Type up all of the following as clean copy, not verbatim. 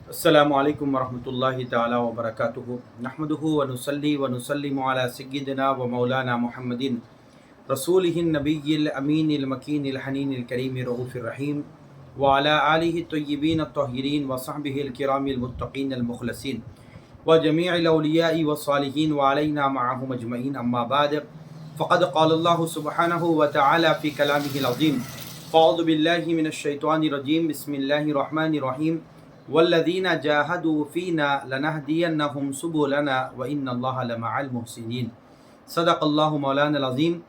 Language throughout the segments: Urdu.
السلام علیکم ورحمۃ اللہ تعالی وبرکاتہ نحمدہ ونصلی ونسلم علی سیدنا و مولانا محمد رسولہ النبی الامین المکین الحنین الکریم رؤوف الرحیم وعلی آلہ الطیبین الطاہرین وصحبہ الکرام المتقین المخلصین وجمیع الاولیاء والصالحین وعلینا معهم اجمعین اما بعد فقد قال اللہ سبحانہ وتعالی فی کلامہ العظیم فاعوذ باللہ من الشیطان الرجیم بسم اللہ الرحمن الرحیم والذین جاہدوا فینا لنہدینہم سبلنا وان اللہ لمع المحسنین صدق اللہ مولانا العظیم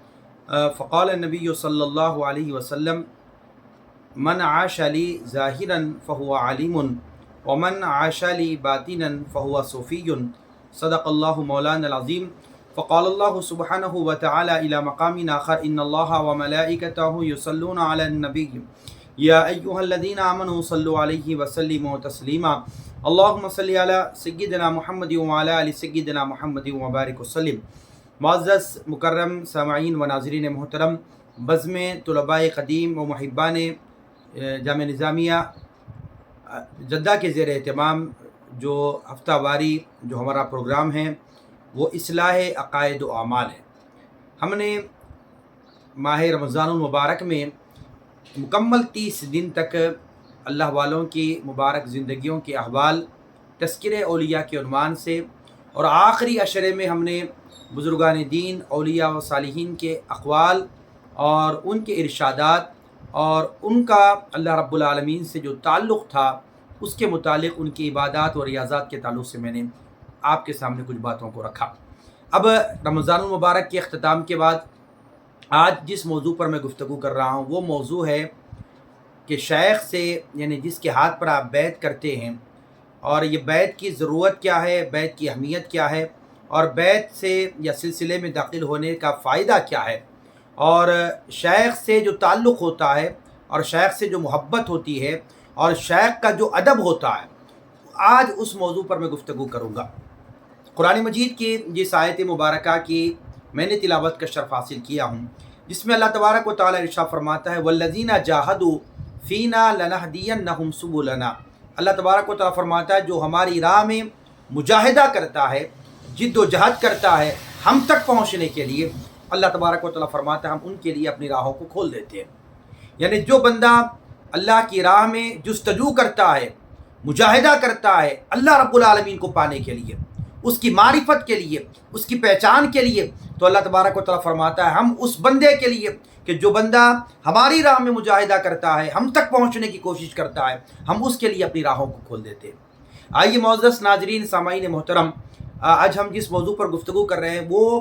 فقال النبی صلی اللہ علیہ وسلم من عاش لی ظاہرا فہو علیم ومن عاش لی باطنا فہو صوفی صدق اللہ مولانا العظیم فقال اللہ سبحانہ وتعالی الی مقام آخر ان اللہ وملائکتہ یصلون علی النبی یا ایہا الذین آمنوا صلوا علیہ وسلموا تسلیما اللہم صلی علی سیدنا محمد وعلی آل سیدنا محمد وبارک وسلم۔ معزز مکرم سامعین و ناظرین محترم، بزم طلباء قدیم و محبان جامعہ نظامیہ جدہ کے زیر اہتمام جو ہفتہ واری جو ہمارا پروگرام ہے وہ اصلاح عقائد و اعمال ہے۔ ہم نے ماہ رمضان المبارک میں مکمل 30 دن تک اللہ والوں کی مبارک زندگیوں کے احوال تذکر اولیاء کے عنوان سے، اور آخری عشرے میں ہم نے بزرگان دین اولیاء و صالحین کے اقوال اور ان کے ارشادات اور ان کا اللہ رب العالمین سے جو تعلق تھا اس کے متعلق ان کی عبادات اور ریاضات کے تعلق سے میں نے آپ کے سامنے کچھ باتوں کو رکھا۔ اب رمضان المبارک کے اختتام کے بعد آج جس موضوع پر میں گفتگو کر رہا ہوں وہ موضوع ہے کہ شیخ سے، یعنی جس کے ہاتھ پر آپ بیعت کرتے ہیں، اور یہ بیعت کی ضرورت کیا ہے، بیعت کی اہمیت کیا ہے، اور بیعت سے یا سلسلے میں داخل ہونے کا فائدہ کیا ہے، اور شیخ سے جو تعلق ہوتا ہے اور شیخ سے جو محبت ہوتی ہے اور شیخ کا جو ادب ہوتا ہے، آج اس موضوع پر میں گفتگو کروں گا۔ قرآن مجید کی جس آیت مبارکہ کی میں نے تلاوت کا شرف حاصل کیا ہوں، جس میں اللہ تبارک و تعالی ارشاد فرماتا ہے والذین جاہدوا فینا لنہدینہم سبلنا۔ اللہ تبارک و تعالی فرماتا ہے جو ہماری راہ میں مجاہدہ کرتا ہے، جد و جہد کرتا ہے ہم تک پہنچنے کے لیے، اللہ تبارک و تعالی فرماتا ہے ہم ان کے لیے اپنی راہوں کو کھول دیتے ہیں۔ یعنی جو بندہ اللہ کی راہ میں جستجو کرتا ہے، مجاہدہ کرتا ہے اللہ رب العالمین کو پانے کے لیے، اس کی معرفت کے لیے، اس کی پہچان کے لیے، تو اللہ تبارک و تعالی فرماتا ہے ہم اس بندے کے لیے کہ جو بندہ ہماری راہ میں مجاہدہ کرتا ہے، ہم تک پہنچنے کی کوشش کرتا ہے، ہم اس کے لیے اپنی راہوں کو کھول دیتے ہیں۔ آئیے معزز ناظرین سامعین محترم، آج ہم جس موضوع پر گفتگو کر رہے ہیں وہ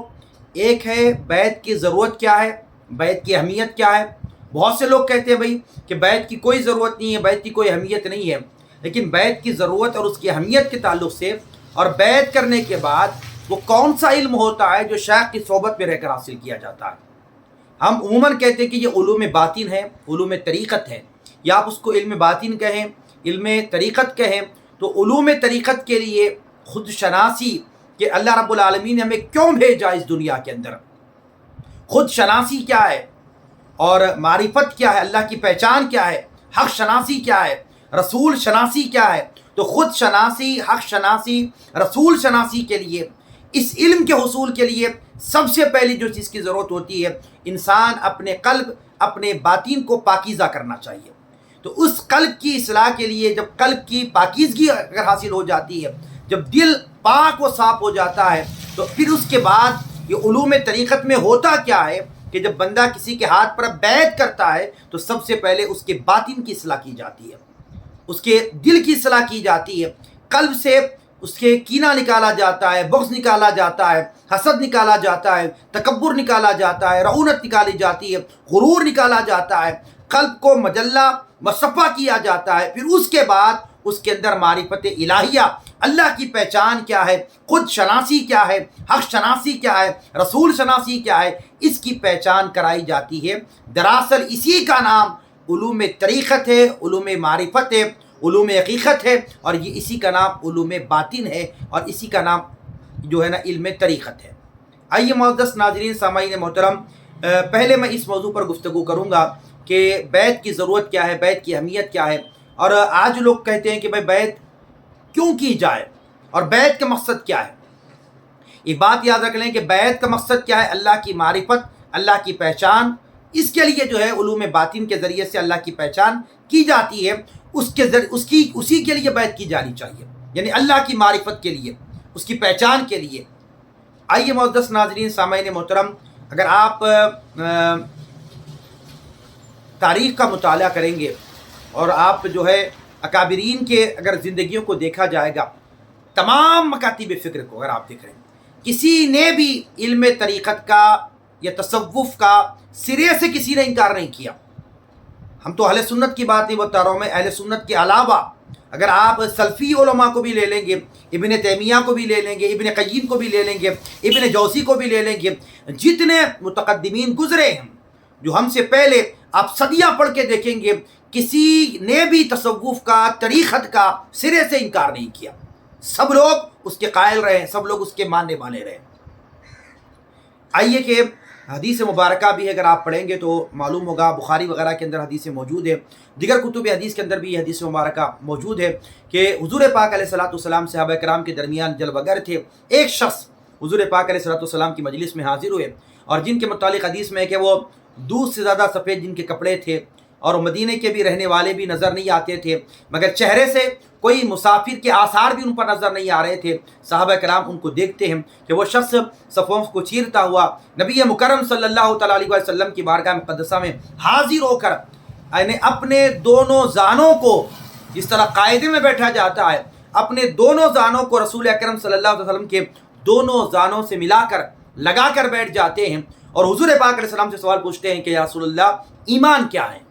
ایک ہے بیعت کی ضرورت کیا ہے، بیعت کی اہمیت کیا ہے۔ بہت سے لوگ کہتے ہیں بھائی کہ بیعت کی کوئی ضرورت نہیں ہے، بیعت کی کوئی اہمیت نہیں ہے، لیکن بیعت کی ضرورت اور اس کی اہمیت کے تعلق سے اور بیعت کرنے کے بعد وہ کون سا علم ہوتا ہے جو شیخ کی صحبت میں رہ کر حاصل کیا جاتا ہے۔ ہم عموماً کہتے ہیں کہ یہ علوم باطن ہے، علوم طریقت ہے، یا آپ اس کو علم باطن کہیں، علم طریقت کہیں، تو علوم طریقت کے لیے خود شناسی کہ اللہ رب العالمین نے ہمیں کیوں بھیجا اس دنیا کے اندر، خود شناسی کیا ہے اور معرفت کیا ہے، اللہ کی پہچان کیا ہے، حق شناسی کیا ہے، رسول شناسی کیا ہے، تو خود شناسی، حق شناسی، رسول شناسی کے لیے، اس علم کے حصول کے لیے سب سے پہلی جو چیز کی ضرورت ہوتی ہے، انسان اپنے قلب، اپنے باطن کو پاکیزہ کرنا چاہیے۔ تو اس قلب کی اصلاح کے لیے جب قلب کی پاکیزگی اگر حاصل ہو جاتی ہے، جب دل پاک و صاف ہو جاتا ہے، تو پھر اس کے بعد یہ علوم طریقت میں ہوتا کیا ہے کہ جب بندہ کسی کے ہاتھ پر بیعت کرتا ہے تو سب سے پہلے اس کے باطن کی اصلاح کی جاتی ہے، اس کے دل کی اصلاح کی جاتی ہے، قلب سے اس کے کینہ نکالا جاتا ہے، بغض نکالا جاتا ہے، حسد نکالا جاتا ہے، تکبر نکالا جاتا ہے، رعونت نکالی جاتی ہے، غرور نکالا جاتا ہے، قلب کو مجلہ مصفہ کیا جاتا ہے۔ پھر اس کے بعد اس کے اندر معرفت الہیہ، اللہ کی پہچان کیا ہے، خود شناسی کیا ہے، حق شناسی کیا ہے، رسول شناسی کیا ہے، اس کی پہچان کرائی جاتی ہے۔ دراصل اسی کا نام علوم طریقت ہے، علوم معرفت ہے، علوم حقیقت ہے، اور یہ اسی کا نام علوم باطن ہے، اور اسی کا نام جو ہے نا علم طریقت ہے۔ آئیے معزز ناظرین سامعین محترم، پہلے میں اس موضوع پر گفتگو کروں گا کہ بیعت کی ضرورت کیا ہے، بیعت کی اہمیت کیا ہے۔ اور آج لوگ کہتے ہیں کہ بھائی بیعت کیوں کی جائے اور بیعت کا مقصد کیا ہے۔ یہ بات یاد رکھ لیں کہ بیعت کا مقصد کیا ہے، اللہ کی معرفت، اللہ کی پہچان۔ اس کے لیے جو ہے علوم باطن کے ذریعے سے اللہ کی پہچان کی جاتی ہے، اسی کے لیے بیعت کی جانی چاہیے، یعنی اللہ کی معرفت کے لیے، اس کی پہچان کے لیے۔ آئیے معزز ناظرین سامعین محترم، اگر آپ تاریخ کا مطالعہ کریں گے اور آپ جو ہے اکابرین کے اگر زندگیوں کو دیکھا جائے گا، تمام مکاتب فکر کو اگر آپ دیکھ رہے ہیں، کسی نے بھی علم طریقت کا یا تصوف کا سرے سے کسی نے انکار نہیں کیا۔ ہم تو اہل سنت کی بات نہیں بتا رہا ہوں میں، اہل سنت کے علاوہ اگر آپ سلفی علماء کو بھی لے لیں گے، ابن تیمیہ کو بھی لے لیں گے، ابن قیم کو بھی لے لیں گے، ابن جوزی کو بھی لے لیں گے، جتنے متقدمین گزرے ہیں جو ہم سے پہلے، آپ صدیاں پڑھ کے دیکھیں گے، کسی نے بھی تصوف کا طریقت کا سرے سے انکار نہیں کیا۔ سب لوگ اس کے قائل رہے، سب لوگ اس کے ماننے والے رہے۔ آئیے کہ حدیث مبارکہ بھی اگر آپ پڑھیں گے تو معلوم ہوگا، بخاری وغیرہ کے اندر حدیث موجود ہے، دیگر کتب حدیث کے اندر بھی یہ حدیث مبارکہ موجود ہے کہ حضور پاک علیہ الصلوۃ والسلام صحابہ کرام کے درمیان جلوہ گر تھے۔ ایک شخص حضور پاک علیہ الصلوۃ والسلام کی مجلس میں حاضر ہوئے اور جن کے متعلق حدیث میں ہے کہ وہ دودھ سے زیادہ سفید جن کے کپڑے تھے، اور مدینے کے بھی رہنے والے بھی نظر نہیں آتے تھے، مگر چہرے سے کوئی مسافر کے آثار بھی ان پر نظر نہیں آ رہے تھے۔ صحابہ کرام ان کو دیکھتے ہیں کہ وہ شخص صفوف کو چیرتا ہوا نبی مکرم صلی اللہ تعالیٰ علیہ وسلم کی بارگاہ مقدسہ میں حاضر ہو کر یعنی اپنے دونوں زانوں کو، جس طرح قاعدے میں بیٹھا جاتا ہے، اپنے دونوں زانوں کو رسول اکرم صلی اللہ علیہ وسلم کے دونوں زانوں سے ملا کر لگا کر بیٹھ جاتے ہیں اور حضور پاک علیہ السلام سے سوال پوچھتے ہیں کہ یا رسول اللہ ایمان کیا ہے؟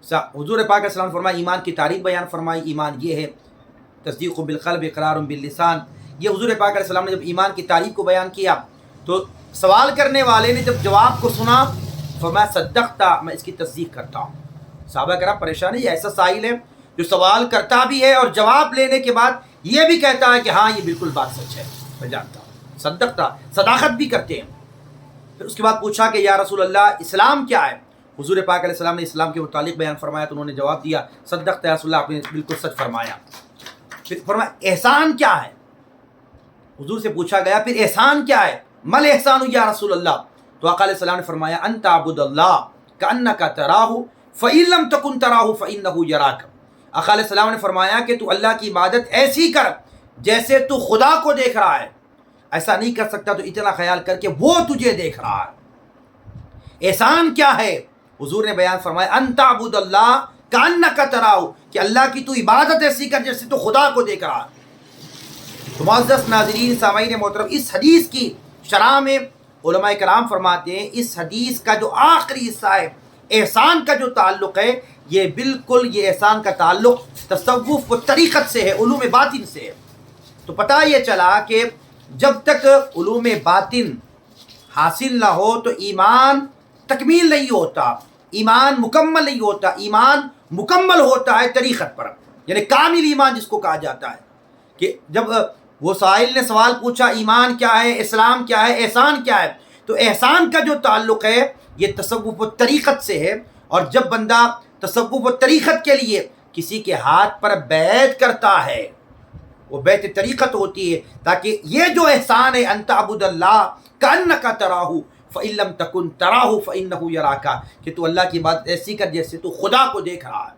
حضور پاک علیہ السلام نے فرمایا ایمان کی تعریف بیان فرمائی، ایمان یہ ہے تصدیق بالقلب اقرار باللسان۔ یہ حضور پاک علیہ السلام نے جب ایمان کی تعریف کو بیان کیا تو سوال کرنے والے نے جب جواب کو سنا فرمایا صدقتا، میں اس کی تصدیق کرتا ہوں۔ صحابہ کرام پریشان ہے، یہ ایسا سائل ہے جو سوال کرتا بھی ہے اور جواب لینے کے بعد یہ بھی کہتا ہے کہ ہاں یہ بالکل بات سچ ہے، میں جانتا ہوں، صدقتا، صداقت بھی کرتے ہیں۔ پھر اس کے بعد پوچھا کہ یا رسول اللہ اسلام کیا ہے؟ حضور پاک علیہ السلام نے اسلام کے متعلق بیان فرمایا تو انہوں نے جواب دیا صدقت یا رسول اللہ، آپ نے بالکل سچ فرمایا۔ پھر فرمایا احسان کیا ہے؟ حضور سے پوچھا گیا پھر احسان کیا ہے؟ مل احسان یا رسول اللہ؟ تو آقا علیہ السلام نے فرمایا ان تعبد اللہ کأنک تراہ فإن لم تکن تراہ فإنہ یراک۔ آقا علیہ السلام نے فرمایا کہ تو اللہ کی عبادت ایسی کر جیسے تو خدا کو دیکھ رہا ہے، ایسا نہیں کر سکتا تو اتنا خیال کر کے وہ تجھے دیکھ رہا ہے۔ احسان کیا ہے؟ حضور نے بیان فرمایا ان تعبد اللہ کأنک تراہ، کہ اللہ کی تو عبادت ایسی کر جیسے تو خدا کو دیکھ رہا ہے۔ تو معزز ناظرین سامعین محترم، اس حدیث کی شرح میں علماء کرام فرماتے ہیں اس حدیث کا جو آخری حصہ ہے احسان کا جو تعلق ہے، یہ بالکل یہ احسان کا تعلق تصوف و طریقت سے ہے، علوم باطن سے ہے۔ تو پتہ یہ چلا کہ جب تک علوم باطن حاصل نہ ہو تو ایمان تکمیل نہیں ہوتا، ایمان مکمل نہیں ہوتا۔ ایمان مکمل ہوتا ہے طریقت پر، یعنی کامل ایمان جس کو کہا جاتا ہے۔ کہ جب وہ سائل نے سوال پوچھا ایمان کیا ہے، اسلام کیا ہے، احسان کیا ہے، تو احسان کا جو تعلق ہے یہ تصوف و طریقت سے ہے۔ اور جب بندہ تصوف و طریقت کے لیے کسی کے ہاتھ پر بیعت کرتا ہے، وہ بیعت طریقت ہوتی ہے، تاکہ یہ جو احسان ہے ان تعبد اللہ کأنک تراہ فإن لم تکن تراہ فإنہ یراک، کہ تو اللہ کی بات ایسی کر جیسے تو خدا کو دیکھ رہا ہے۔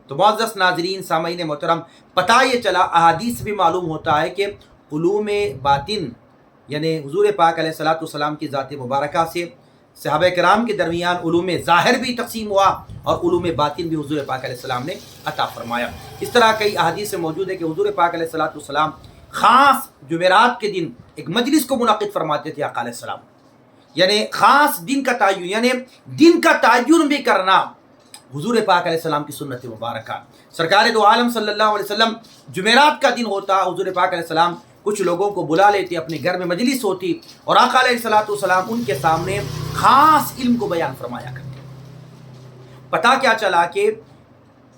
تو معزز ناظرین سامعین محترم، پتہ یہ چلا احادیث بھی معلوم ہوتا ہے کہ علوم باطن یعنی حضور پاک علیہ الصلوۃ والسلام کی ذات مبارکہ سے صحابہ کرام کے درمیان علوم ظاہر بھی تقسیم ہوا اور علوم باطن بھی حضور پاک علیہ السلام نے عطا فرمایا۔ اس طرح کئی احادیث موجود ہے کہ حضور پاک علیہ الصلوۃ والسلام خاص جمعرات کے دن ایک مجلس کو منعقد فرماتے تھے آقا علیہ السلام، یعنی خاص دن کا تعین، یعنی دن کا تعین بھی کرنا حضور پاک علیہ السلام کی سنت مبارکہ۔ سرکار دو عالم صلی اللہ علیہ وسلم جمعرات کا دن ہوتا، حضور پاک علیہ السلام کچھ لوگوں کو بلا لیتے، اپنے گھر میں مجلس ہوتی اور آقا علیہ السلام ان کے سامنے خاص علم کو بیان فرمایا کرتے۔ پتہ کیا چلا کہ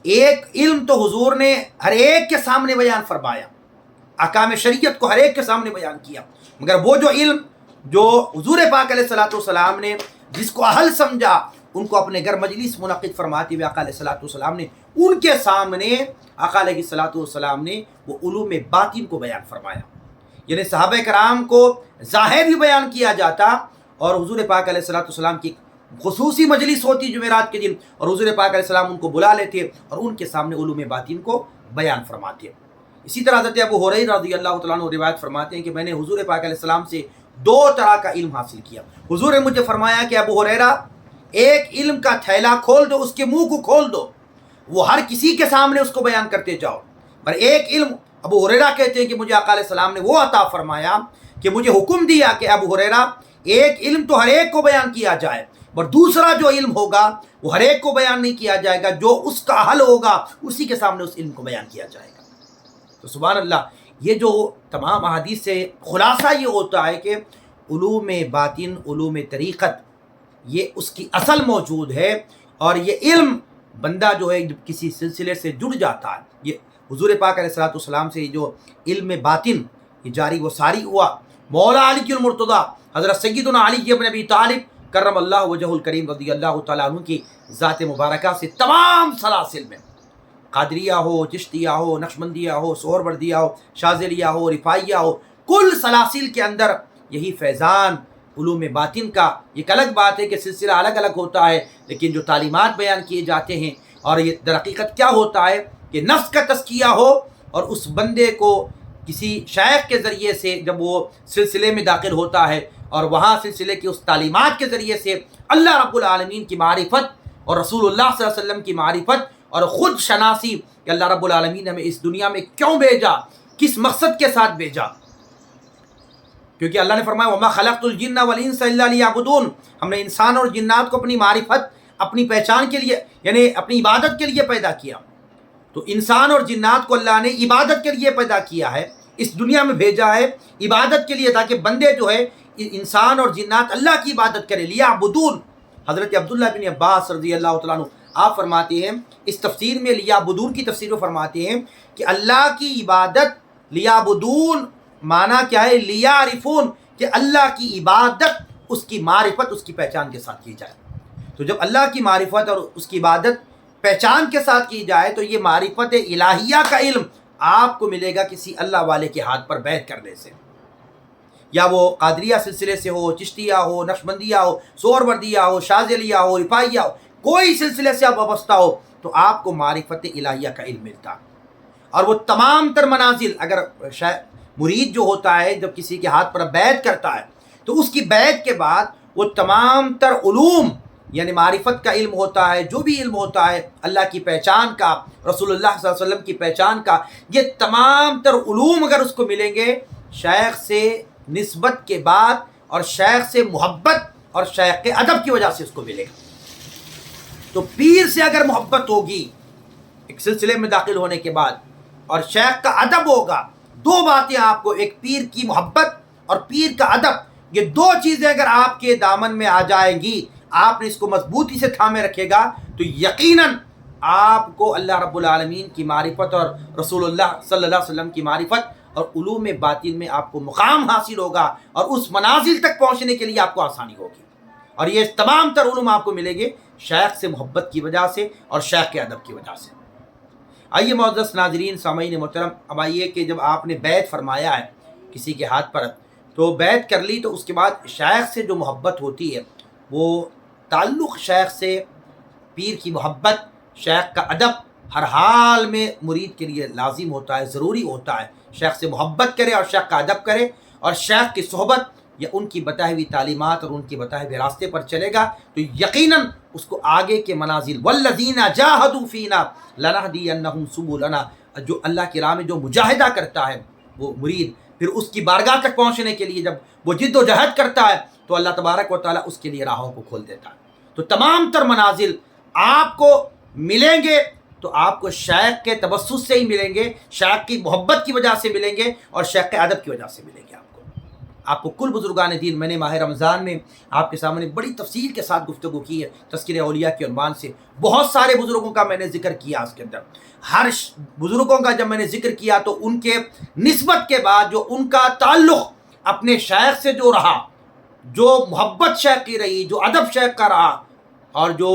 ایک علم تو حضور نے ہر ایک کے سامنے بیان فرمایا، احکام شریعت کو ہر ایک کے سامنے بیان کیا، مگر وہ جو علم جو حضور پاک علیہ السلام نے جس کو اہل سمجھا ان کو اپنے گھر مجلس منعقد فرماتے ہوئے آقا علیہ السلام نے ان کے سامنے آقا علیہ الصلوۃ والسلام نے وہ علوم باطن کو بیان فرمایا. یعنی صحابہ کرام کو ظاہر بھی بیان کیا جاتا اور حضور پاک علیہ الصلوۃ والسلام کی خصوصی مجلس ہوتی جمعرات کے دن اور حضور پاک علیہ السلام ان کو بلا لیتے اور ان کے سامنے علوم باطن کو بیان فرماتے. اسی طرح حضرت ابو ہریرہ رضی اللہ تعالیٰ عنہ روایت فرماتے ہیں کہ میں نے حضور پاک علیہ السلام سے 2 طرح کا علم حاصل کیا. حضور نے مجھے فرمایا کہ ابو ہریرہ ایک علم کا تھیلا کھول دو، اس کے منہ کو کھول دو، وہ ہر کسی کے سامنے اس کو بیان کرتے جاؤ. پر ایک علم ابو ہریرہ کہتے ہیں کہ مجھے آقا علیہ السلام نے وہ عطا فرمایا کہ مجھے حکم دیا کہ ابو ہریرہ ایک علم تو ہر ایک کو بیان کیا جائے، اور دوسرا جو علم ہوگا وہ ہر ایک کو بیان نہیں کیا جائے گا، جو اس کا حل ہوگا اسی کے سامنے اس علم کو بیان کیا جائے گا. تو سبحان اللہ، یہ جو تمام احادیث سے خلاصہ یہ ہوتا ہے کہ علوم باطن، علوم طریقت، یہ اس کی اصل موجود ہے. اور یہ علم بندہ جو ہے جب کسی سلسلے سے جڑ جاتا ہے، یہ حضور پاک علیہ الصلوۃ والسلام سے جو علم باطن یہ جاری و ساری ہوا. مولا علی المرتضیٰ حضرت سیدنا علی بن ابی طالب کرم اللہ وجہ الکریم رضی اللہ تعالیٰ عنہ کی ذات مبارکہ سے تمام سلاسل میں، قادریہ ہو، چشتیہ ہو، نقشبندیہ ہو، سہروردیہ ہو، شاذلیہ ہو، رفاعیہ ہو، کل سلاسل کے اندر یہی فیضان علوم باطن کا. ایک الگ بات ہے کہ سلسلہ الگ الگ ہوتا ہے، لیکن جو تعلیمات بیان کیے جاتے ہیں، اور یہ در حقیقت کیا ہوتا ہے کہ نفس کا تزکیہ ہو اور اس بندے کو کسی شیخ کے ذریعے سے جب وہ سلسلے میں داخل ہوتا ہے اور وہاں سلسلے کی اس تعلیمات کے ذریعے سے اللہ رب العالمین کی معرفت اور رسول اللہ صلی اللہ علیہ وسلم کی معرفت اور خود شناسی کہ اللہ رب العالمین نے ہمیں اس دنیا میں کیوں بھیجا، کس مقصد کے ساتھ بھیجا. کیونکہ اللہ نے فرمایا وَمَا خَلَقْتُ الْجِنَّ وَالْإِنسَ إِلَّا لِيَعْبُدُونَ، ہم نے انسان اور جنات کو اپنی معرفت، اپنی پہچان کے لیے، یعنی اپنی عبادت کے لیے پیدا کیا. تو انسان اور جنات کو اللہ نے عبادت کے لیے پیدا کیا ہے، اس دنیا میں بھیجا ہے عبادت کے لیے، تاکہ بندے جو ہے انسان اور جنات اللہ کی عبادت کرے. لیعبدون، حضرت عبداللہ بن عباس رضی اللہ تعالیٰ عنہ آپ فرماتے ہیں اس تفسیر میں، لیعبدون کی تفسیر میں فرماتے ہیں کہ اللہ کی عبادت، لیعبدون معنی کیا ہے، لیعرفون، کہ اللہ کی عبادت اس کی معرفت، اس کی پہچان کے ساتھ کی جائے. تو جب اللہ کی معرفت اور اس کی عبادت پہچان کے ساتھ کی جائے تو یہ معرفت الہیہ کا علم آپ کو ملے گا کسی اللہ والے کے ہاتھ پر بیعت کرنے سے، یا وہ قادریہ سلسلے سے ہو، چشتیہ ہو، نقشبندیہ ہو، سہروردیہ ہو، شاذلیہ ہو، رفاعیہ ہو، کوئی سلسلے سے آپ وابستہ ہو تو آپ کو معرفت الہیہ کا علم ملتا. اور وہ تمام تر منازل، اگر مرید جو ہوتا ہے جب کسی کے ہاتھ پر بیعت کرتا ہے تو اس کی بیعت کے بعد وہ تمام تر علوم، یعنی معرفت کا علم ہوتا ہے، جو بھی علم ہوتا ہے اللہ کی پہچان کا، رسول اللہ صلی اللہ علیہ وسلم کی پہچان کا، یہ تمام تر علوم اگر اس کو ملیں گے شیخ سے نسبت کے بعد اور شیخ سے محبت اور شیخ کے ادب کی وجہ سے اس کو ملے گا. تو پیر سے اگر محبت ہوگی ایک سلسلے میں داخل ہونے کے بعد اور شیخ کا ادب ہوگا، 2 باتیں آپ کو، ایک پیر کی محبت اور پیر کا ادب، یہ 2 چیزیں اگر آپ کے دامن میں آ جائیں گی، آپ نے اس کو مضبوطی سے تھامے رکھے گا تو یقیناً آپ کو اللہ رب العالمین کی معرفت اور رسول اللہ صلی اللہ علیہ وسلم کی معرفت اور علوم باطن میں آپ کو مقام حاصل ہوگا اور اس منازل تک پہنچنے کے لیے آپ کو آسانی ہوگی. اور یہ تمام تر علوم آپ کو ملیں گے شیخ سے محبت کی وجہ سے اور شیخ کے ادب کی وجہ سے. آئیے معزز ناظرین، سامعین محترم، اب آئیے کہ جب آپ نے بیعت فرمایا ہے کسی کے ہاتھ پر تو بیعت کر لی، تو اس کے بعد شیخ سے جو محبت ہوتی ہے وہ تعلق شیخ سے، پیر کی محبت، شیخ کا ادب ہر حال میں مرید کے لیے لازم ہوتا ہے، ضروری ہوتا ہے. شیخ سے محبت کرے اور شیخ کا ادب کرے اور شیخ کی صحبت یا ان کی بتائی ہوئی تعلیمات اور ان کے بتائے ہوئے راستے پر چلے گا تو یقیناً اس کو آگے کے منازل، والذین جاہدوا فینا لنہدینہم سبلنا، جو اللہ کی راہ میں جو مجاہدہ کرتا ہے وہ مرید، پھر اس کی بارگاہ تک پہنچنے کے لیے جب وہ جد و جہد کرتا ہے تو اللہ تبارک و تعالیٰ اس کے لیے راہوں کو کھول دیتا ہے. تو تمام تر منازل آپ کو ملیں گے تو آپ کو شیخ کے تبسط سے ہی ملیں گے، شیخ کی محبت کی وجہ سے ملیں گے اور شیخ کے ادب کی وجہ سے ملیں گے. آپ کو کل بزرگان دین، میں نے ماہ رمضان میں آپ کے سامنے بڑی تفصیل کے ساتھ گفتگو کی ہے تذکرہ اولیاء کے عنوان سے. بہت سارے بزرگوں کا میں نے ذکر کیا اس کے اندر. ہر بزرگوں کا جب میں نے ذکر کیا تو ان کے نسبت کے بعد جو ان کا تعلق اپنے شیخ سے جو رہا، جو محبت شیخ کی رہی، جو ادب شیخ کا رہا اور جو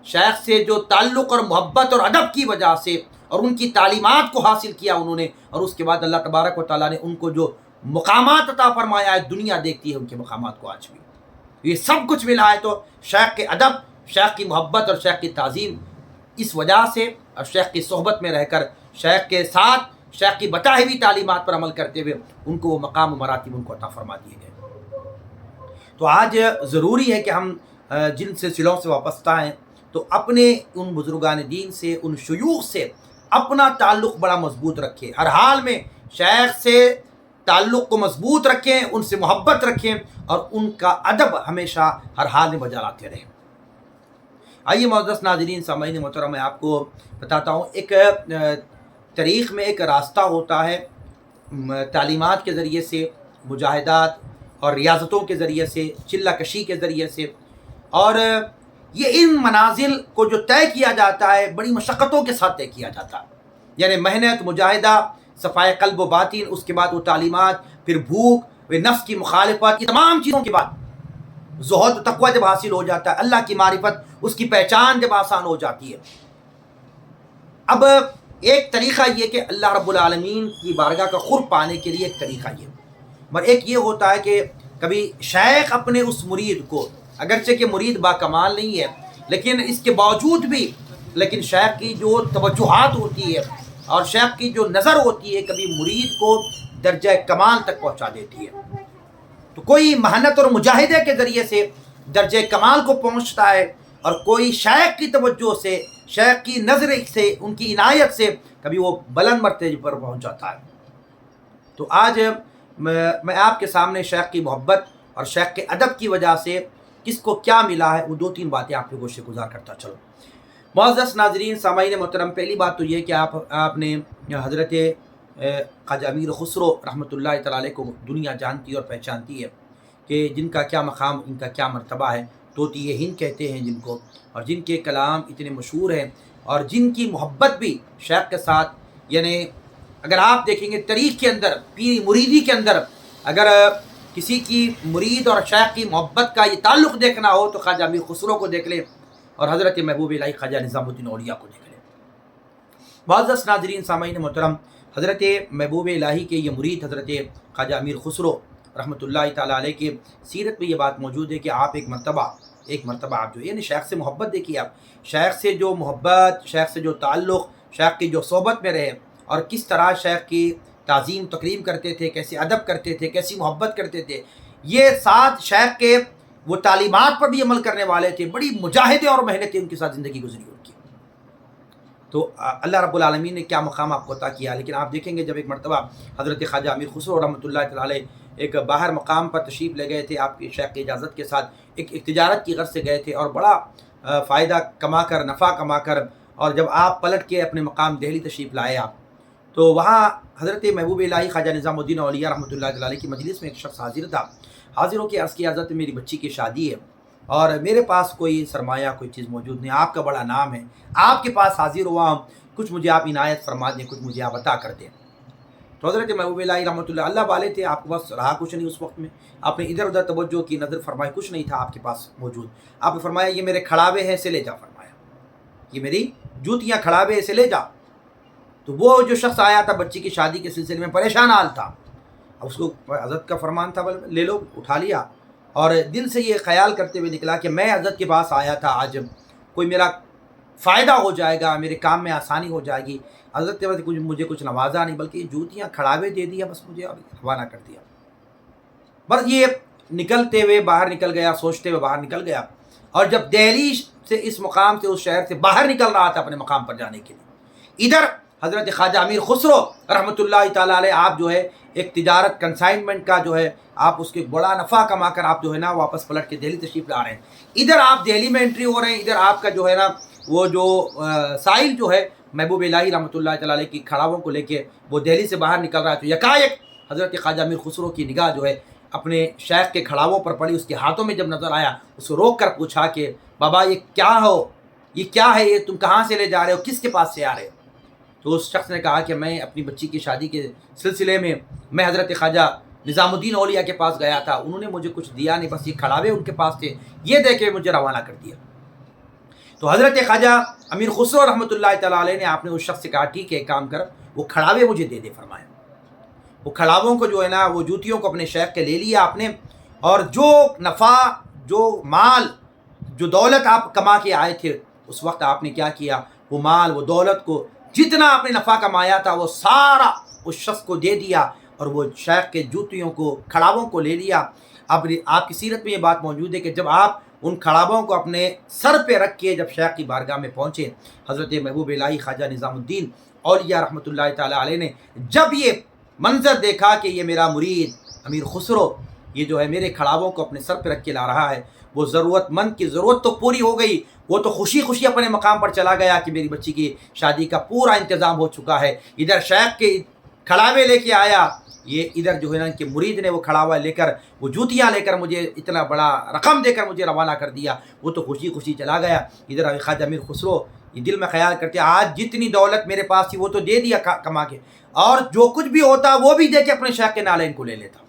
شیخ سے جو تعلق اور محبت اور ادب کی وجہ سے اور ان کی تعلیمات کو حاصل کیا انہوں نے، اور اس کے بعد اللہ تبارک و تعالیٰ نے ان کو جو مقامات عطا فرمایا ہے، دنیا دیکھتی ہے ان کے مقامات کو آج بھی۔ یہ سب کچھ ملا ہے تو شیخ کے ادب، شیخ کی محبت اور شیخ کی تعظیم، اس وجہ سے اور شیخ کی صحبت میں رہ کر، شیخ کے ساتھ شیخ کی بتائی ہوئی تعلیمات پر عمل کرتے ہوئے ان کو وہ مقام و مراتب ان کو عطا فرما دیے گئے۔ تو آج ضروری ہے کہ ہم جن سلسلوں سے وابستہ ہیں تو اپنے ان بزرگان دین سے، ان شیوخ سے اپنا تعلق بڑا مضبوط رکھیں، ہر حال میں شیخ سے تعلق کو مضبوط رکھیں، ان سے محبت رکھیں اور ان کا ادب ہمیشہ ہر حال میں بجا لاتے رہیں۔ آئیے معزز ناظرین، سامعین محترم، میں آپ کو بتاتا ہوں، ایک تاریخ میں ایک راستہ ہوتا ہے تعلیمات کے ذریعے سے، مجاہدات اور ریاضتوں کے ذریعے سے، چلہ کشی کے ذریعے سے، اور یہ ان منازل کو جو طے کیا جاتا ہے بڑی مشقتوں کے ساتھ طے کیا جاتا ہے، یعنی محنت، مجاہدہ، صفائے قلب و باطن، اس کے بعد وہ تعلیمات، پھر بھوک، نفس کی مخالفت، یہ تمام چیزوں کے بعد زہد و تقوی جب حاصل ہو جاتا ہے، اللہ کی معرفت، اس کی پہچان جب آسان ہو جاتی ہے۔ اب ایک طریقہ یہ کہ اللہ رب العالمین کی بارگاہ کا قرب پانے کے لیے ایک طریقہ یہ، مگر ایک یہ ہوتا ہے کہ کبھی شیخ اپنے اس مرید کو، اگرچہ کہ مرید با کمال نہیں ہے لیکن اس کے باوجود بھی، لیکن شیخ کی جو توجہات ہوتی ہے اور شیخ کی جو نظر ہوتی ہے کبھی مرید کو درجہ کمال تک پہنچا دیتی ہے۔ تو کوئی محنت اور مجاہدے کے ذریعے سے درجہ کمال کو پہنچتا ہے، اور کوئی شیخ کی توجہ سے، شیخ کی نظر سے، ان کی عنایت سے کبھی وہ بلند مرتبے پر پہنچ جاتا ہے۔ تو آج میں آپ کے سامنے شیخ کی محبت اور شیخ کے ادب کی وجہ سے کس کو کیا ملا ہے وہ 2-3 باتیں آپ کے گوشے گزار کرتا چلو۔ معزز ناظرین، سامعین محترم، پہلی بات تو یہ کہ آپ نے حضرت خواجہ امیر خسرو رحمۃ اللہ تعالیٰ علیہ کو دنیا جانتی اور پہچانتی ہے کہ جن کا کیا مقام، ان کا کیا مرتبہ ہے، طوطی ہند کہتے ہیں جن کو، اور جن کے کلام اتنے مشہور ہیں اور جن کی محبت بھی شیخ کے ساتھ، یعنی اگر آپ دیکھیں گے تاریخ کے اندر، پیری مریدی کے اندر، اگر کسی کی مرید اور شیخ کی محبت کا یہ تعلق دیکھنا ہو تو خواجہ امیر خسرو کو دیکھ لیں اور حضرت محبوب الہی خواجہ نظام الدین اولیاء کو دیکھ لیں۔ معزز ناظرین، سامعین محترم، حضرت محبوب الہی کے یہ مرید حضرت خواجہ امیر خسرو رحمۃ اللہ تعالیٰ علیہ کی سیرت میں یہ بات موجود ہے کہ آپ ایک مرتبہ آپ جو یعنی شیخ سے محبت دیکھیے، آپ شیخ سے جو محبت، شیخ سے جو تعلق، شیخ کی جو صحبت میں رہے اور کس طرح شیخ کی تعظیم تکریم کرتے تھے، کیسے ادب کرتے تھے، کیسی محبت کرتے تھے، یہ ساتھ شیخ کے وہ تعلیمات پر بھی عمل کرنے والے تھے، بڑی مجاہدے اور محنتیں ان کے ساتھ زندگی گزری ان کی۔ تو اللہ رب العالمین نے کیا مقام آپ کو عطا کیا۔ لیکن آپ دیکھیں گے جب ایک مرتبہ حضرت خواجہ امیر خسرو رحمۃ اللہ تعالیٰ علیہ ایک باہر مقام پر تشریف لے گئے تھے، آپ کی شیخ کی اجازت کے ساتھ ایک تجارت کی غرض سے گئے تھے اور بڑا فائدہ کما کر، نفع کما کر، اور جب آپ پلٹ کے اپنے مقام دہلی تشریف لائے آپ، تو وہاں حضرت محبوب الہی خواجہ نظام الدین اولیاء رحمۃ اللہ تعالیٰ علیہ کی مجلس میں ایک شخص حاضر تھا۔ حاضر ہو کے عرض کیا، حضرت میری بچی کی شادی ہے اور میرے پاس کوئی سرمایہ، کوئی چیز موجود نہیں، آپ کا بڑا نام ہے، آپ کے پاس حاضر ہوا ہوں، کچھ مجھے آپ عنایت فرما دیں، کچھ مجھے آپ عطا کر دیں۔ تو حضرت محبوب الہی رحمۃ اللہ والے تھے، آپ کے پاس رہا کچھ نہیں اس وقت میں، آپ نے ادھر ادھر توجہ کی، نظر فرمائی، کچھ نہیں تھا آپ کے پاس موجود۔ آپ نے فرمایا یہ میرے کھڑاوے ہیں، اسے لے جا، فرمایا یہ میری جوتیاں کھڑاوے، اسے لے جا۔ تو وہ جو شخص آیا تھا بچی کی شادی کے سلسلے میں پریشان حال تھا، اب اس کو حضرت کا فرمان تھا، لے لو، اٹھا لیا، اور دل سے یہ خیال کرتے ہوئے نکلا کہ میں حضرت کے پاس آیا تھا، آج کوئی میرا فائدہ ہو جائے گا، میرے کام میں آسانی ہو جائے گی، حضرت کے پاس مجھے کچھ نوازا نہیں بلکہ یہ جوتیاں کھڑاوے دے دیا، بس مجھے حوالہ کر دیا۔ بس یہ نکلتے ہوئے باہر نکل گیا، سوچتے ہوئے باہر نکل گیا، اور جب دہلی سے اس مقام سے، اس شہر سے باہر نکل رہا تھا اپنے مقام پر جانے کے لیے، ادھر حضرت خواجہ امیر خسرو رحمۃ اللہ تعالیٰ علیہ، آپ جو ہے ایک تجارت کنسائنمنٹ کا جو ہے آپ اس کے بڑا نفع کما کر آپ جو ہے نا واپس پلٹ کے دہلی تشریف لا رہے ہیں، ادھر آپ دہلی میں انٹری ہو رہے ہیں، ادھر آپ کا جو ہے نا وہ جو سائل جو ہے محبوب الہی رحمۃ اللہ تعالیٰ علیہ کی کھڑاووں کو لے کے وہ دہلی سے باہر نکل رہا ہے، تو یکایک حضرت خواجہ امیر خسرو کی نگاہ جو ہے اپنے شیخ کے کھڑاووں پر پڑی، اس کے ہاتھوں میں جب نظر آیا، اس کو روک کر پوچھا کہ بابا یہ کیا ہو، یہ کیا ہے، یہ تم کہاں سے لے جا رہے ہو، کس کے پاس سے آ رہے ہو؟ تو اس شخص نے کہا کہ میں اپنی بچی کی شادی کے سلسلے میں حضرت خواجہ نظام الدین اولیاء کے پاس گیا تھا، انہوں نے مجھے کچھ دیا نہیں، بس یہ کھڑاوے ان کے پاس تھے، یہ دے کے مجھے روانہ کر دیا۔ تو حضرت خواجہ امیر خسرو رحمۃ اللہ تعالیٰ علیہ نے آپ نے اس شخص سے کہا ٹھیک ہے، ایک کام کر، وہ کھڑاوے مجھے دے دے فرمایا۔ وہ کھڑاووں کو جو ہے نا، وہ جوتیوں کو اپنے شیخ کے لے لیا آپ نے، اور جو نفع، جو مال، جو دولت آپ کما کے آئے تھے اس وقت آپ نے کیا کیا، وہ مال، وہ دولت کو جتنا آپ نے نفع کمایا تھا وہ سارا اس شخص کو دے دیا، اور وہ شیخ کے جوتیوں کو، کھڑاووں کو لے لیا۔ اب آپ کی سیرت میں یہ بات موجود ہے کہ جب آپ ان کھڑاووں کو اپنے سر پہ رکھ کے جب شیخ کی بارگاہ میں پہنچے، حضرت محبوب الہی خواجہ نظام الدین اولیاء رحمۃ اللہ تعالیٰ علیہ نے جب یہ منظر دیکھا کہ یہ میرا مرید امیر خسرو یہ جو ہے میرے کھڑاووں کو اپنے سر پہ رکھ کے لا رہا ہے، وہ ضرورت مند کی ضرورت تو پوری ہو گئی، وہ تو خوشی خوشی اپنے مقام پر چلا گیا کہ میری بچی کی شادی کا پورا انتظام ہو چکا ہے، ادھر شیخ کے کھڑاوے لے کے آیا، یہ ادھر جو ہے نا کہ مرید نے وہ کھڑاوا لے کر، وہ جوتیاں لے کر مجھے اتنا بڑا رقم دے کر مجھے روانہ کر دیا، وہ تو خوشی خوشی چلا گیا۔ ادھر خواجہ امیر خسرو یہ دل میں خیال کرتے آج جتنی دولت میرے پاس تھی وہ تو دے دیا کما کے، اور جو کچھ بھی ہوتا وہ بھی دے کے اپنے شیخ کے نالین کو لے لیتا،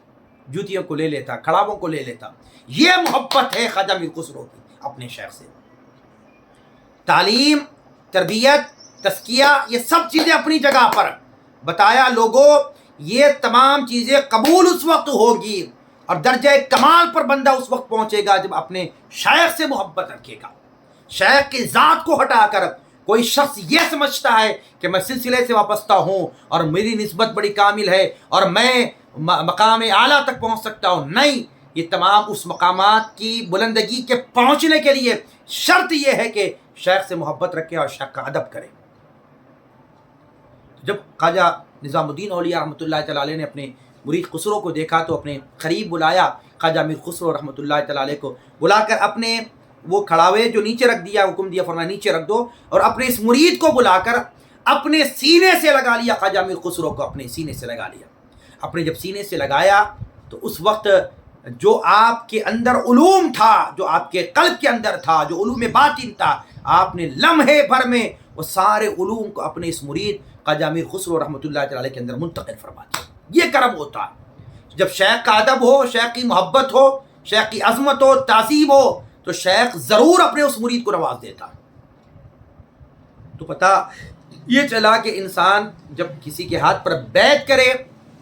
جوتیوں کو لے لیتا، کھڑاووں کو لے لیتا۔ یہ محبت ہے خواجہ امیر خسرو کی اپنے شیخ سے۔ تعلیم، تربیت، تزکیہ، یہ سب چیزیں اپنی جگہ پر بتایا لوگوں، یہ تمام چیزیں قبول اس وقت ہوگی اور درجہ کمال پر بندہ اس وقت پہنچے گا جب اپنے شیخ سے محبت رکھے گا۔ شیخ کی ذات کو ہٹا کر کوئی شخص یہ سمجھتا ہے کہ میں سلسلے سے وابستہ ہوں اور میری نسبت بڑی کامل ہے اور میں مقام اعلیٰ تک پہنچ سکتا ہوں، نہیں، یہ تمام اس مقامات کی بلندگی کے پہنچنے کے لیے شرط یہ ہے کہ شیخ سے محبت رکھے اور شیخ کا ادب کرے۔ جب خواجہ نظام الدین اولیاء رحمۃ اللہ تعالیٰ علیہ نے اپنے مرید خسرو کو دیکھا تو اپنے قریب بلایا، خواجہ امیر خسرو رحمۃ اللہ تعالیٰ علیہ کو بلا کر اپنے وہ کھڑاوے جو نیچے رکھ دیا، حکم دیا، فرمایا نیچے رکھ دو، اور اپنے اس مرید کو بلا کر اپنے سینے سے لگا لیا، خواجہ امیر خسرو کو اپنے سینے سے لگا لیا۔ اپنے جب سینے سے لگایا تو اس وقت جو آپ کے اندر علوم تھا، جو آپ کے قلب کے اندر تھا، جو علوم باطن تھا، آپ نے لمحے بھر میں وہ سارے علوم کو اپنے اس مرید خواجہ امیر خسرو رحمۃ اللہ تعالیٰ علیہ کے اندر منتقل فرما دیا۔ یہ کرم ہوتا ہے جب شیخ کا ادب ہو، شیخ کی محبت ہو، شیخ کی عظمت ہو، تعظیم ہو، تو شیخ ضرور اپنے اس مرید کو نواز دیتا۔ تو پتہ یہ چلا کہ انسان جب کسی کے ہاتھ پر بیعت کرے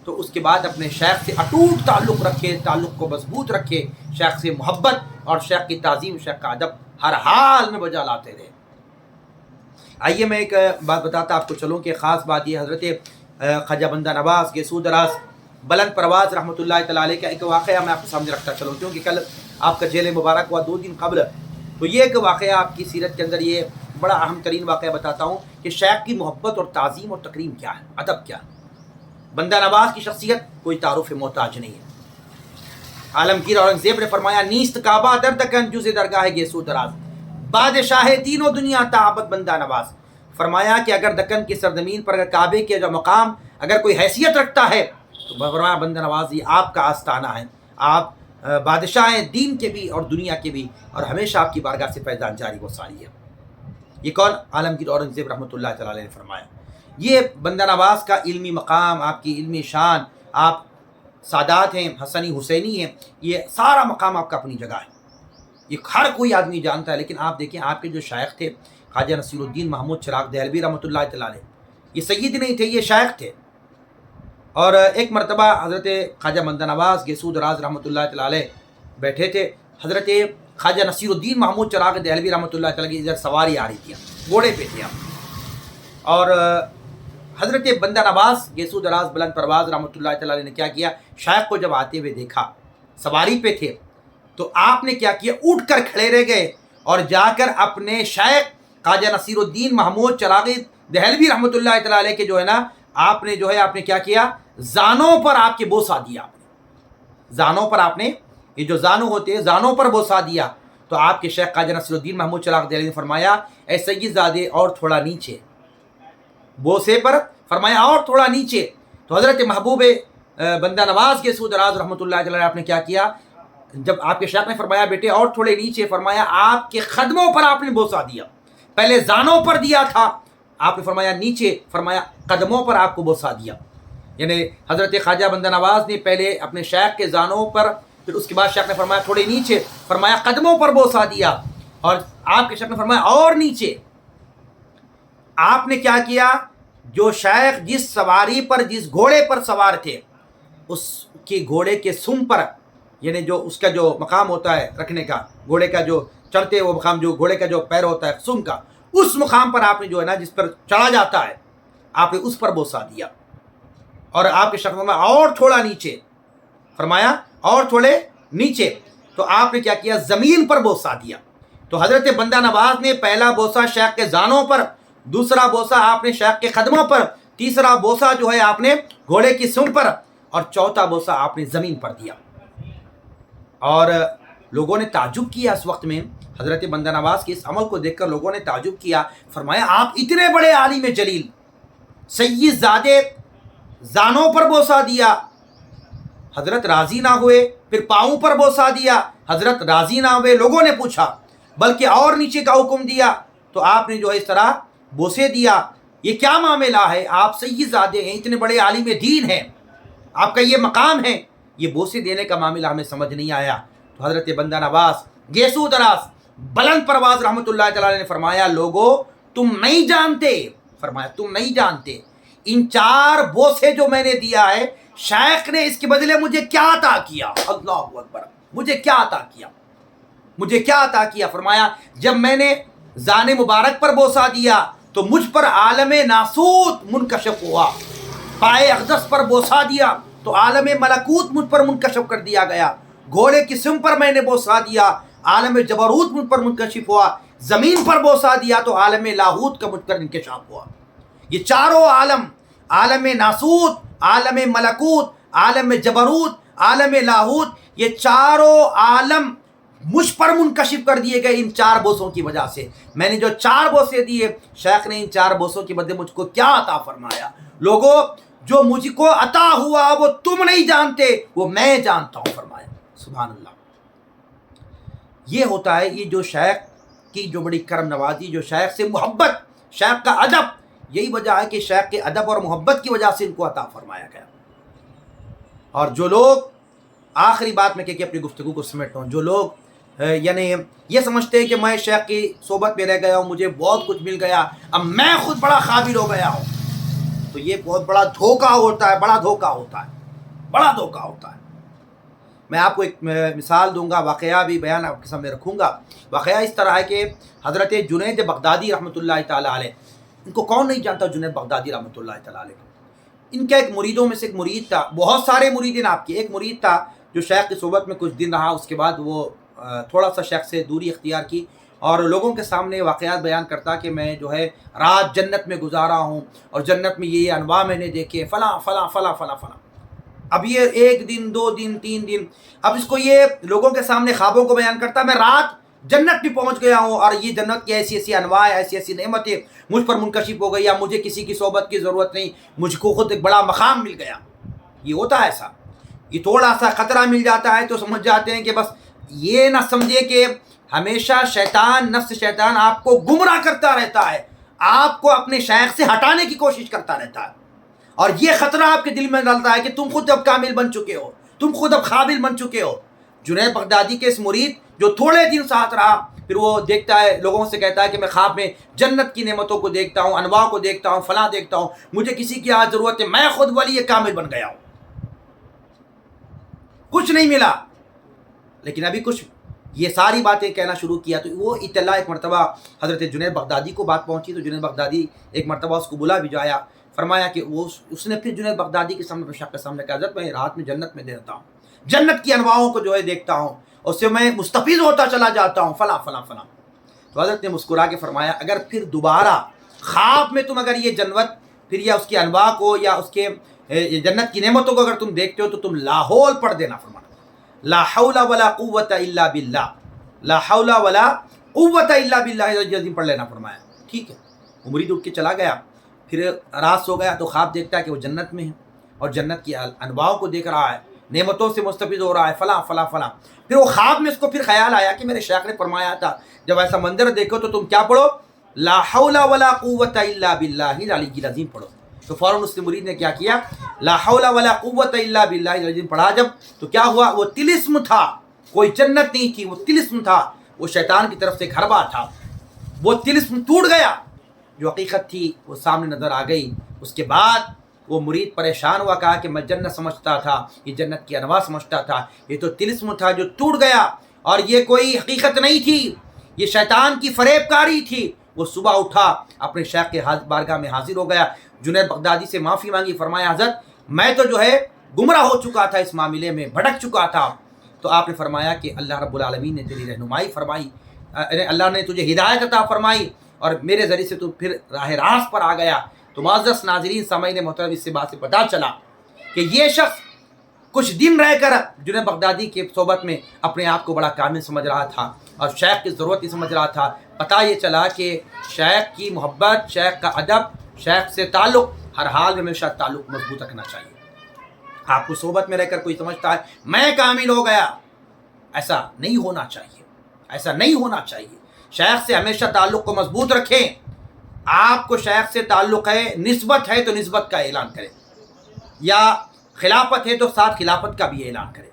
تو اس کے بعد اپنے شیخ سے اٹوٹ تعلق رکھے، تعلق کو مضبوط رکھے، شیخ سے محبت اور شیخ کی تعظیم، شیخ کا ادب ہر حال میں بجا لاتے رہے۔ آئیے میں ایک بات بتاتا آپ کو چلوں کہ خاص بات یہ حضرت خواجہ بندہ نواز گیسو دراز بلند پرواز رحمۃ اللہ تعالیٰ علیہ کا ایک واقعہ میں آپ کے سامنے رکھتا چلوں، کیونکہ کل آپ کا جیل مبارک ہوا 2 دن قبل، تو یہ ایک واقعہ آپ کی سیرت کے اندر یہ بڑا اہم ترین واقعہ بتاتا ہوں کہ شیخ کی محبت اور تعظیم اور تکریم کیا ہے، ادب کیا ہے۔ بندہ نواز کی شخصیت کوئی تعارف محتاج نہیں ہے۔ عالمگیر اورنگزیب نے فرمایا نیست کعبہ در دکن جز درگاہ گیسو دراز، بادشاہ دین و دنیا تعبد بندہ نواز۔ فرمایا کہ اگر دکن کی سرزمین پر اگر کعبے کے جو مقام اگر کوئی حیثیت رکھتا ہے تو فرمایا بندہ نواز یہ آپ کا آستانہ ہے، آپ بادشاہ ہیں دین کے بھی اور دنیا کے بھی، اور ہمیشہ آپ کی بارگاہ سے فیضان جاری و ساری ہے۔ یہ کون؟ عالمگیر اورنگزیب رحمۃ اللہ تعالیٰ علیہ نے فرمایا۔ یہ بندہ نواز کا علمی مقام، آپ کی علمی شان، آپ سادات ہیں، حسنی حسینی ہیں، یہ سارا مقام آپ کا اپنی جگہ ہے، یہ ہر کوئی آدمی جانتا ہے۔ لیکن آپ دیکھیں آپ کے جو شیخ تھے خواجہ نصیر الدین محمود چراغ دہلوی رحمۃ اللہ تعالیٰ علیہ، یہ سید نہیں تھے، یہ شیخ تھے۔ اور ایک مرتبہ حضرت خواجہ بندہ نواز گیسو دراز رحمۃ اللہ تعالیٰ علیہ بیٹھے تھے، حضرت خواجہ نصیر الدین محمود چراغ دہلوی رحمۃ اللہ تعالیٰ کی ادھر سواری آ رہی تھی، گھوڑے پہ تھے آپ، اور حضرت بندہ نواز گیسو دراز بلند پرواز رحمۃ اللہ تعالیٰ علیہ نے کیا کیا، شیخ کو جب آتے ہوئے دیکھا سواری پہ تھے تو آپ نے کیا کیا، اٹھ کر کھڑے رہ گئے اور جا کر اپنے شیخ خواجہ نصیر الدین محمود چراغ دہلوی رحمۃ اللہ تعالیٰ علیہ کے جو ہے نا آپ نے کیا کیا، زانوں پر آپ کے بوسا دیا، زانوں پر آپ نے، یہ جو زانو ہوتے ہیں زانوں پر بوسا دیا، تو آپ کے شیخ خواجہ نصیر الدین محمود چراغ دہلوی نے فرمایا اے سید زادے اور تھوڑا نیچے، بوسے پر فرمایا اور تھوڑا نیچے۔ تو حضرت محبوب بندہ نواز گیسو دراز رحمۃ اللہ تعالیٰ نے آپ نے کیا کیا، جب آپ کے شیخ نے فرمایا بیٹے اور تھوڑے نیچے، فرمایا آپ کے قدموں پر آپ نے بوسا دیا، پہلے زانوں پر دیا تھا، آپ نے فرمایا نیچے، فرمایا قدموں پر آپ کو بوسا دیا۔ یعنی حضرت خواجہ بندہ نواز نے پہلے اپنے شیخ کے زانوں پر، پھر اس کے بعد شیخ نے فرمایا تھوڑے نیچے، فرمایا قدموں پر بوسا دیا، اور آپ کے شیخ نے فرمایا اور نیچے. آپ نے کیا کیا؟ جو شیخ جس سواری پر جس گھوڑے پر سوار تھے اس کی گھوڑے کے سم پر، یعنی جو اس کا جو مقام ہوتا ہے رکھنے کا، گھوڑے کا جو چڑھتے وہ مقام، جو گھوڑے کا جو پیر ہوتا ہے سم کا، اس مقام پر آپ نے جو ہے نا جس پر چڑھا جاتا ہے آپ نے اس پر بوسہ دیا. اور آپ کے شیخ نے فرمایا اور تھوڑا نیچے، فرمایا اور تھوڑے نیچے. تو آپ نے کیا کیا؟ زمین پر بوسہ دیا. تو حضرت بندہ نواز نے پہلا بوسہ شیخ کے زانوں پر، دوسرا بوسہ آپ نے شیخ کے قدموں پر، تیسرا بوسہ جو ہے آپ نے گھوڑے کی سم پر، اور چوتھا بوسہ آپ نے زمین پر دیا. اور لوگوں نے تعجب کیا اس وقت میں، حضرت بندہ نواز کے اس عمل کو دیکھ کر لوگوں نے تعجب کیا. فرمایا آپ اتنے بڑے عالم جلیل، سید زادے زانوں پر بوسہ دیا، حضرت راضی نہ ہوئے. پھر پاؤں پر بوسہ دیا، حضرت راضی نہ ہوئے. لوگوں نے پوچھا بلکہ اور نیچے کا حکم دیا. تو آپ نے جو ہے اس طرح بوسے دیا. یہ کیا معاملہ ہے؟ آپ سید زادے ہیں، اتنے بڑے عالم دین ہیں، آپ کا یہ مقام ہے، یہ بوسے دینے کا معاملہ ہمیں سمجھ نہیں آیا. تو حضرت بندہ نواز گیسو دراز بلند پرواز رحمۃ اللہ تعالی نے فرمایا لوگو تم نہیں جانتے، فرمایا تم نہیں جانتے ان 4 بوسے جو میں نے دیا ہے شیخ نے اس کے بدلے مجھے کیا عطا کیا. اللہ اکبر، مجھے کیا عطا کیا، مجھے کیا عطا کیا. فرمایا جب میں نے زان مبارک پر بوسہ دیا تو مجھ پر عالم ناسوت منکشف ہوا، پائے اقدس پر بوسہ دیا تو عالم ملکوت مجھ پر منکشف کر دیا گیا، گھوڑے کی سم پر میں نے بوسہ دیا عالم جبروت مجھ پر منکشف ہوا، زمین پر بوسہ دیا تو عالم لاہوت کا مجھ پر انکشاف ہوا. یہ چاروں عالم، عالم ناسوت، عالم ملکوت، عالم جبروت، عالم لاہوت، یہ چاروں عالم مجھ پر منکشف کر دیے گئے ان 4 بوسوں کی وجہ سے. میں نے جو 4 بوسے دیے شیخ نے ان 4 بوسوں کے بدلے مجھ کو کیا عطا فرمایا. لوگوں جو مجھ کو عطا ہوا وہ تم نہیں جانتے، وہ میں جانتا ہوں. فرمایا سبحان اللہ. یہ ہوتا ہے یہ جو شیخ کی جو بڑی کرم نوازی، جو شیخ سے محبت، شیخ کا ادب، یہی وجہ ہے کہ شیخ کے ادب اور محبت کی وجہ سے ان کو عطا فرمایا گیا. اور جو لوگ، آخری بات میں کہ اپنی گفتگو کو سمیٹتا ہوں، جو لوگ یعنی یہ سمجھتے ہیں کہ میں شیخ کی صحبت میں رہ گیا ہوں، مجھے بہت کچھ مل گیا، اب میں خود بڑا قابل ہو گیا ہوں، تو یہ بہت بڑا دھوکہ ہوتا ہے، بڑا دھوکہ ہوتا ہے، بڑا دھوکہ ہوتا ہے. میں آپ کو ایک مثال دوں گا، واقعہ بھی بیان آپ کے سامنے رکھوں گا. واقعہ اس طرح ہے کہ حضرت جنید بغدادی رحمۃ اللہ تعالیٰ علیہ، ان کو کون نہیں جانتا جنید بغدادی رحمۃ اللہ تعالیٰ علیہ. ان کا ایک مریدوں میں سے ایک مرید تھا، بہت سارے مریدین آپ کے، ایک مرید تھا جو شیخ کی صحبت میں کچھ دن رہا، اس کے بعد وہ تھوڑا سا شیخ سے دوری اختیار کی اور لوگوں کے سامنے واقعات بیان کرتا کہ میں جو ہے رات جنت میں گزارا ہوں اور جنت میں یہ انواع میں نے دیکھے، فلاں فلاں فلاں فلاں فلاں. اب یہ 1 دن 2 دن 3 دن، اب اس کو یہ لوگوں کے سامنے خوابوں کو بیان کرتا میں رات جنت بھی پہنچ گیا ہوں اور یہ جنت کی ایسی ایسی انواع، ایسی ایسی نعمتیں مجھ پر منکشف ہو گئی، یا مجھے کسی کی صحبت کی ضرورت نہیں، مجھ کو خود ایک بڑا مقام مل گیا. یہ ہوتا ہے ایسا. یہ تھوڑا سا خطرہ مل جاتا ہے تو سمجھ جاتے ہیں کہ بس یہ نہ سمجھے کہ ہمیشہ شیطان، نفس شیطان آپ کو گمراہ کرتا رہتا ہے، آپ کو اپنے شیخ سے ہٹانے کی کوشش کرتا رہتا ہے، اور یہ خطرہ آپ کے دل میں ڈالتا ہے کہ تم خود اب کامل بن چکے ہو، تم خود اب قابل بن چکے ہو. جنید بغدادی کے اس مرید جو تھوڑے دن ساتھ رہا، پھر وہ دیکھتا ہے، لوگوں سے کہتا ہے کہ میں خواب میں جنت کی نعمتوں کو دیکھتا ہوں، انواع کو دیکھتا ہوں، فلاں دیکھتا ہوں، مجھے کسی کی آج ضرورت ہے، میں خود ولی کامل بن گیا ہوں. کچھ نہیں ملا، لیکن ابھی کچھ یہ ساری باتیں کہنا شروع کیا تو وہ اطلاع ایک مرتبہ حضرت جنید بغدادی کو بات پہنچی. تو جنید بغدادی ایک مرتبہ اس کو بلا بھجایا، فرمایا کہ اس نے پھر جنید بغدادی کے سامنے شیخ کے سامنے کہا حضرت میں رات میں جنت میں دیتا ہوں، جنت کی انواعوں کو جو ہے دیکھتا ہوں، اس سے میں مستفیض ہوتا چلا جاتا ہوں، فلاں فلاں فلاں. تو حضرت نے مسکرا کے فرمایا اگر پھر دوبارہ خواب میں تم اگر یہ جنت پھر یا اس کی انواع کو یا اس کے جنت کی نعمتوں کو اگر تم دیکھتے ہو تو تم لاحول پڑھ دینا. فرمایا لا حول ولا قوت الا باللہ، لا حول ولا قوت الا باللہ العظیم پڑھ لینا. فرمایا ٹھیک ہے. وہ مرید اٹھ کے چلا گیا، پھر رات سو گیا تو خواب دیکھتا ہے کہ وہ جنت میں ہے اور جنت کی انواع کو دیکھ رہا ہے، نعمتوں سے مستفیض ہو رہا ہے، فلاں فلاں فلاں. پھر وہ خواب میں اس کو پھر خیال آیا کہ میرے شیخ نے فرمایا تھا جب ایسا منظر دیکھو تو تم کیا پڑھو، لا حول ولا قوت الا باللہ العلی العظیم پڑھو. تو فوراً اس مرید نے کیا کیا، لا حول ولا قوت الا باللہ العظیم پڑھا. جب تو کیا ہوا، وہ طلسم تھا، کوئی جنت نہیں تھی، وہ طلسم تھا. وہ شیطان کی طرف سے ایک حربہ تھا، وہ طلسم ٹوٹ گیا، جو حقیقت تھی وہ سامنے نظر آ گئی۔ اس کے بعد وہ مرید پریشان ہوا، کہا کہ میں جنت سمجھتا تھا، یہ جنت کی انواع سمجھتا تھا، یہ تو طلسم تھا جو ٹوٹ گیا، اور یہ کوئی حقیقت نہیں تھی، یہ شیطان کی فریب کاری تھی۔ وہ صبح اٹھا، اپنے شیخ کے بارگاہ میں حاضر ہو گیا، جنید بغدادی سے معافی مانگی، فرمایا حضرت میں تو جو ہے گمراہ ہو چکا تھا، اس معاملے میں بھٹک چکا تھا۔ تو آپ نے فرمایا کہ اللہ رب العالمین نے تیری رہنمائی فرمائی، اللہ نے تجھے ہدایت عطا فرمائی، اور میرے ذریعے سے تو پھر راہ راست پر آ گیا۔ تو معزز ناظرین سامعین محترم، اس سے بات سے پتہ چلا کہ یہ شخص کچھ دن رہ کر جنید بغدادی کے صحبت میں اپنے آپ کو بڑا کامل سمجھ رہا تھا، اور شیخ کی ضرورت ہی سمجھ رہا تھا۔ پتہ یہ چلا کہ شیخ کی محبت، شیخ کا ادب، شیخ سے تعلق، ہر حال میں ہمیشہ تعلق مضبوط رکھنا چاہیے۔ آپ کو صحبت میں رہ کر کوئی سمجھتا ہے میں کامل ہو گیا، ایسا نہیں ہونا چاہیے، ایسا نہیں ہونا چاہیے۔ شیخ سے ہمیشہ تعلق کو مضبوط رکھیں۔ آپ کو شیخ سے تعلق ہے، نسبت ہے تو نسبت کا اعلان کریں، یا خلافت ہے تو ساتھ خلافت کا بھی اعلان کریں۔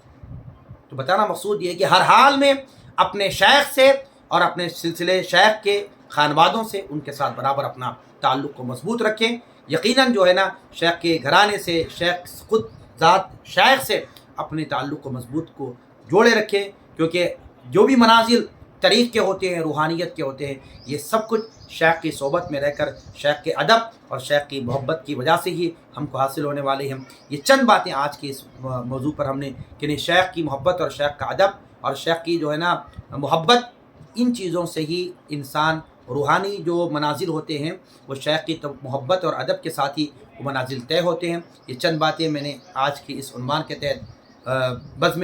تو بتانا مقصود یہ ہے کہ ہر حال میں اپنے شیخ سے اور اپنے سلسلے شیخ کے خانوادوں سے، ان کے ساتھ برابر اپنا تعلق کو مضبوط رکھیں۔ یقیناً جو ہے نا شیخ کے گھرانے سے، شیخ خود ذات شیخ سے اپنے تعلق کو مضبوط کو جوڑے رکھیں، کیونکہ جو بھی منازل طریق کے ہوتے ہیں، روحانیت کے ہوتے ہیں، یہ سب کچھ شیخ کی صحبت میں رہ کر، شیخ کے ادب اور شیخ کی محبت کی وجہ سے ہی ہم کو حاصل ہونے والے ہیں۔ یہ چند باتیں آج کے اس موضوع پر ہم نے کہ شیخ کی محبت اور شیخ کا ادب اور شیخ کی جو ہے نا محبت، ان چیزوں سے ہی انسان روحانی جو منازل ہوتے ہیں وہ شیخ کی محبت اور ادب کے ساتھ ہی وہ منازل طے ہوتے ہیں۔ یہ چند باتیں میں نے آج کی اس عنوان کے تحت بزم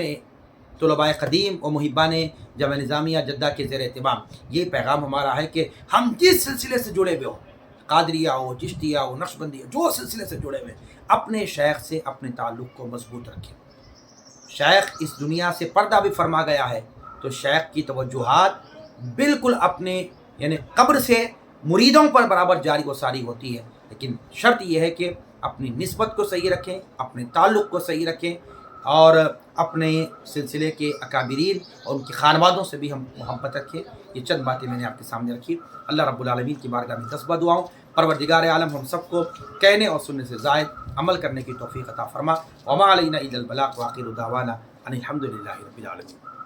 طلباء قدیم و محبان جامعہ نظامیہ جدہ کے زیر اہتمام یہ پیغام ہمارا ہے کہ ہم جس سلسلے سے جڑے ہوئے ہوں، قادریہ ہو، چشتیہ ہو، نقشبندی ہو، جو سلسلے سے جڑے ہوئے اپنے شیخ سے اپنے تعلق کو مضبوط رکھیں۔ شیخ اس دنیا سے پردہ بھی فرما گیا ہے، تو شیخ کی توجہات بالکل اپنے یعنی قبر سے مریدوں پر برابر جاری و ساری ہوتی ہے، لیکن شرط یہ ہے کہ اپنی نسبت کو صحیح رکھیں، اپنے تعلق کو صحیح رکھیں، اور اپنے سلسلے کے اکابرین اور ان کے خانوادوں سے بھی ہم محبت رکھیں۔ یہ چند باتیں میں نے آپ کے سامنے رکھی۔ اللہ رب العالمین کی بارگاہ میں دستبہ دعاؤں، پروردگار عالم ہم سب کو کہنے اور سننے سے زائد عمل کرنے کی توفیق عطا فرما۔ وما علینا الا البلاغ، وآخر دعوانا ان الحمد للہ رب العالمین۔